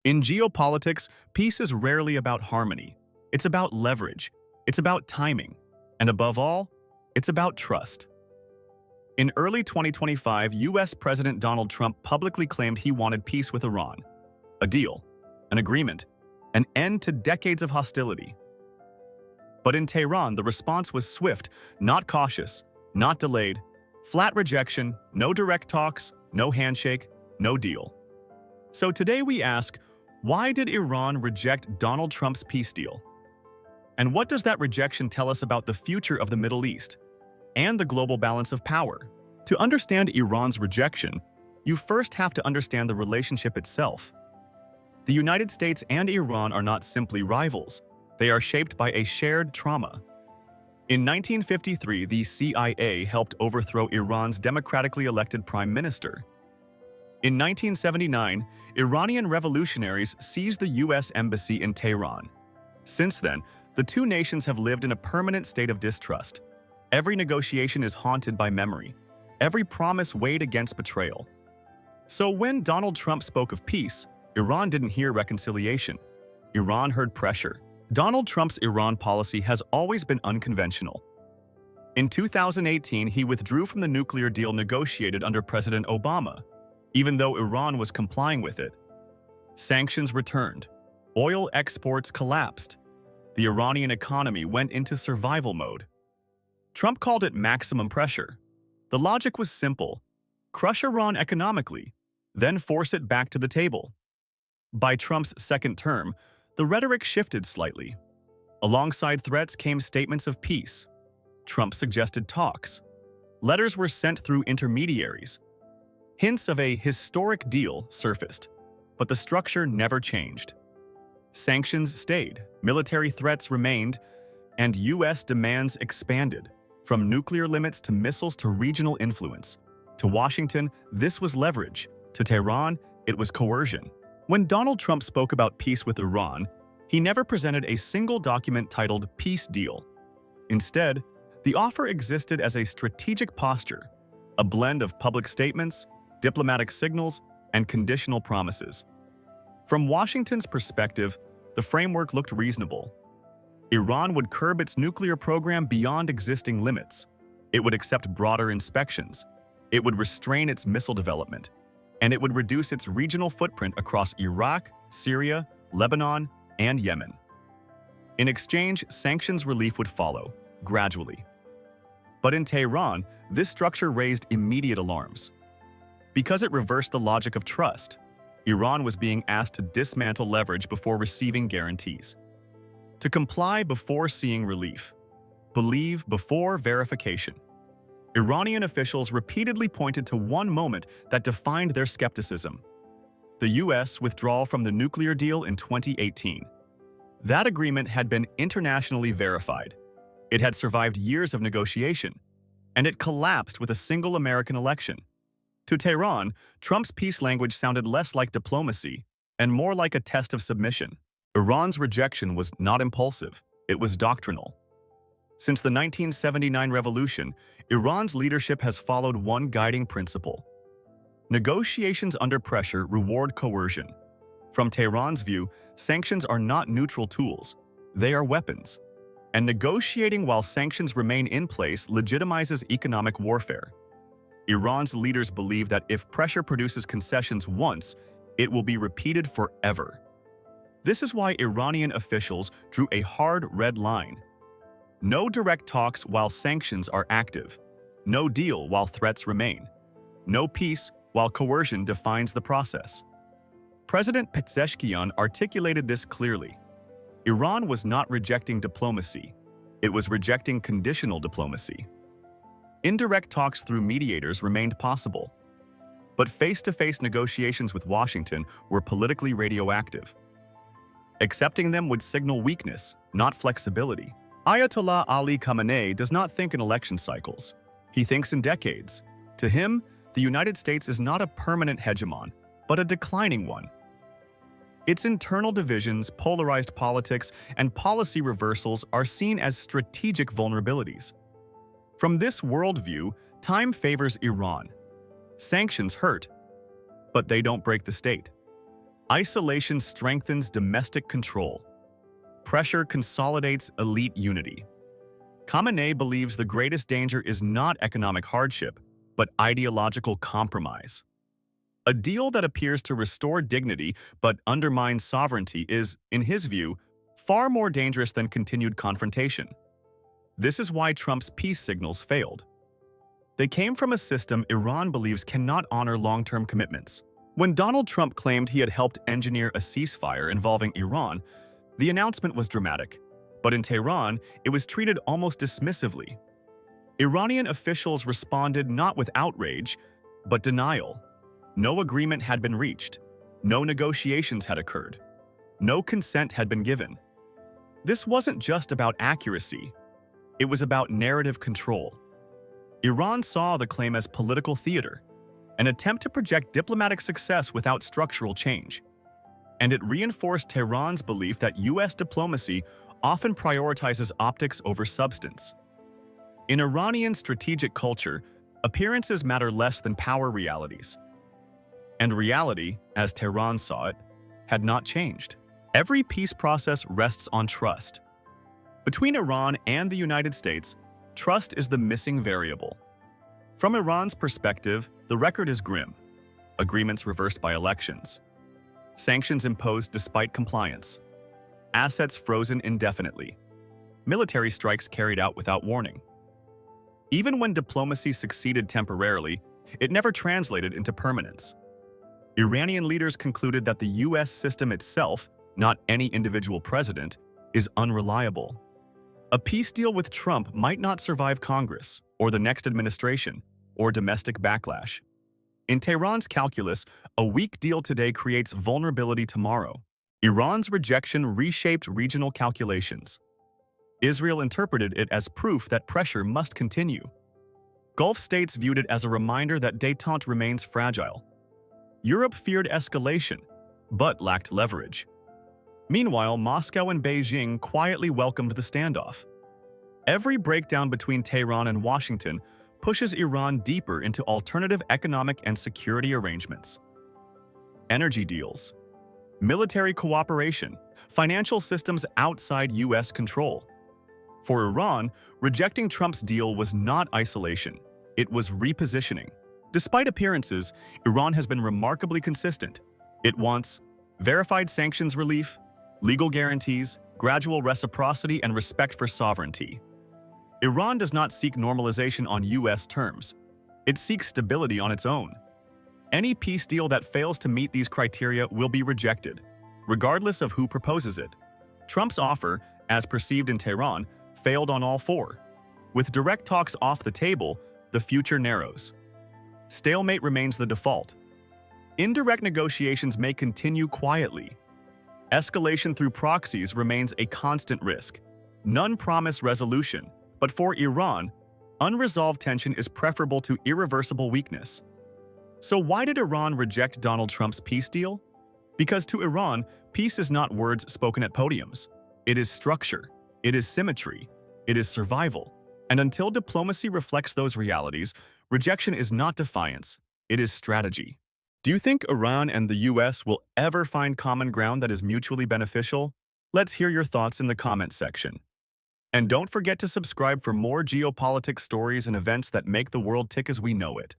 In geopolitics, peace is rarely about harmony. It's about leverage. It's about timing. And above all, it's about trust. In early 2025, US President Donald Trump publicly claimed he wanted peace with Iran. A deal, an agreement, an end to decades of hostility. But in Tehran, the response was swift, not cautious, not delayed. Flat rejection, no direct talks, no handshake, no deal. So today we ask, why did Iran reject Donald Trump's peace deal? And what does that rejection tell us about the future of the Middle East and the global balance of power? To understand Iran's rejection, you first have to understand the relationship itself. The United States and Iran are not simply rivals. They are shaped by a shared trauma. In 1953, the CIA helped overthrow Iran's democratically elected prime minister. In 1979, Iranian revolutionaries seized the US embassy in Tehran. Since then, the two nations have lived in a permanent state of distrust. Every negotiation is haunted by memory. Every promise weighed against betrayal. So when Donald Trump spoke of peace, Iran didn't hear reconciliation. Iran heard pressure. Donald Trump's Iran policy has always been unconventional. In 2018, he withdrew from the nuclear deal negotiated under President Obama, even though Iran was complying with it. Sanctions returned. Oil exports collapsed. The Iranian economy went into survival mode. Trump called it maximum pressure. The logic was simple: crush Iran economically, then force it back to the table. By Trump's second term, the rhetoric shifted slightly. Alongside threats came statements of peace. Trump suggested talks. Letters were sent through intermediaries. Hints of a historic deal surfaced, but the structure never changed. Sanctions stayed, military threats remained, and US demands expanded, from nuclear limits to missiles to regional influence. To Washington, this was leverage. To Tehran, it was coercion. When Donald Trump spoke about peace with Iran, he never presented a single document titled Peace Deal. Instead, the offer existed as a strategic posture, a blend of public statements, diplomatic signals, and conditional promises. From Washington's perspective, the framework looked reasonable. Iran would curb its nuclear program beyond existing limits. It would accept broader inspections. It would restrain its missile development. And it would reduce its regional footprint across Iraq, Syria, Lebanon, and Yemen. In exchange, sanctions relief would follow, gradually. But in Tehran, this structure raised immediate alarms. Because it reversed the logic of trust, Iran was being asked to dismantle leverage before receiving guarantees, to comply before seeing relief, believe before verification. Iranian officials repeatedly pointed to one moment that defined their skepticism: the US withdrawal from the nuclear deal in 2018. That agreement had been internationally verified. It had survived years of negotiation, and it collapsed with a single American election. To Tehran, Trump's peace language sounded less like diplomacy and more like a test of submission. Iran's rejection was not impulsive, it was doctrinal. Since the 1979 revolution, Iran's leadership has followed one guiding principle: negotiations under pressure reward coercion. From Tehran's view, sanctions are not neutral tools, they are weapons. And negotiating while sanctions remain in place legitimizes economic warfare. Iran's leaders believe that if pressure produces concessions once, it will be repeated forever. This is why Iranian officials drew a hard red line. No direct talks while sanctions are active. No deal while threats remain. No peace while coercion defines the process. President Pezeshkian articulated this clearly. Iran was not rejecting diplomacy. It was rejecting conditional diplomacy. Indirect talks through mediators remained possible. But face-to-face negotiations with Washington were politically radioactive. Accepting them would signal weakness, not flexibility. Ayatollah Ali Khamenei does not think in election cycles. He thinks in decades. To him, the United States is not a permanent hegemon, but a declining one. Its internal divisions, polarized politics, and policy reversals are seen as strategic vulnerabilities. From this worldview, time favors Iran. Sanctions hurt, but they don't break the state. Isolation strengthens domestic control. Pressure consolidates elite unity. Khamenei believes the greatest danger is not economic hardship, but ideological compromise. A deal that appears to restore dignity but undermines sovereignty is, in his view, far more dangerous than continued confrontation. This is why Trump's peace signals failed. They came from a system Iran believes cannot honor long-term commitments. When Donald Trump claimed he had helped engineer a ceasefire involving Iran, the announcement was dramatic. But in Tehran, it was treated almost dismissively. Iranian officials responded not with outrage, but denial. No agreement had been reached. No negotiations had occurred. No consent had been given. This wasn't just about accuracy. It was about narrative control. Iran saw the claim as political theater, an attempt to project diplomatic success without structural change. And it reinforced Tehran's belief that U.S. diplomacy often prioritizes optics over substance. In Iranian strategic culture, appearances matter less than power realities. And reality, as Tehran saw it, had not changed. Every peace process rests on trust. Between Iran and the United States, trust is the missing variable. From Iran's perspective, the record is grim. Agreements reversed by elections. Sanctions imposed despite compliance. Assets frozen indefinitely. Military strikes carried out without warning. Even when diplomacy succeeded temporarily, it never translated into permanence. Iranian leaders concluded that the U.S. system itself, not any individual president, is unreliable. A peace deal with Trump might not survive Congress, or the next administration, or domestic backlash. In Tehran's calculus, a weak deal today creates vulnerability tomorrow. Iran's rejection reshaped regional calculations. Israel interpreted it as proof that pressure must continue. Gulf states viewed it as a reminder that détente remains fragile. Europe feared escalation, but lacked leverage. Meanwhile, Moscow and Beijing quietly welcomed the standoff. Every breakdown between Tehran and Washington pushes Iran deeper into alternative economic and security arrangements. Energy deals, military cooperation, financial systems outside U.S. control. For Iran, rejecting Trump's deal was not isolation, it was repositioning. Despite appearances, Iran has been remarkably consistent. It wants verified sanctions relief, legal guarantees, gradual reciprocity, and respect for sovereignty. Iran does not seek normalization on U.S. terms. It seeks stability on its own. Any peace deal that fails to meet these criteria will be rejected, regardless of who proposes it. Trump's offer, as perceived in Tehran, failed on all four. With direct talks off the table, the future narrows. Stalemate remains the default. Indirect negotiations may continue quietly. Escalation through proxies remains a constant risk. None promise resolution, but for Iran, unresolved tension is preferable to irreversible weakness. So why did Iran reject Donald Trump's peace deal? Because to Iran, peace is not words spoken at podiums. It is structure, it is symmetry, it is survival. And until diplomacy reflects those realities, rejection is not defiance, it is strategy. Do you think Iran and the US will ever find common ground that is mutually beneficial? Let's hear your thoughts in the comments section. And don't forget to subscribe for more geopolitics stories and events that make the world tick as we know it.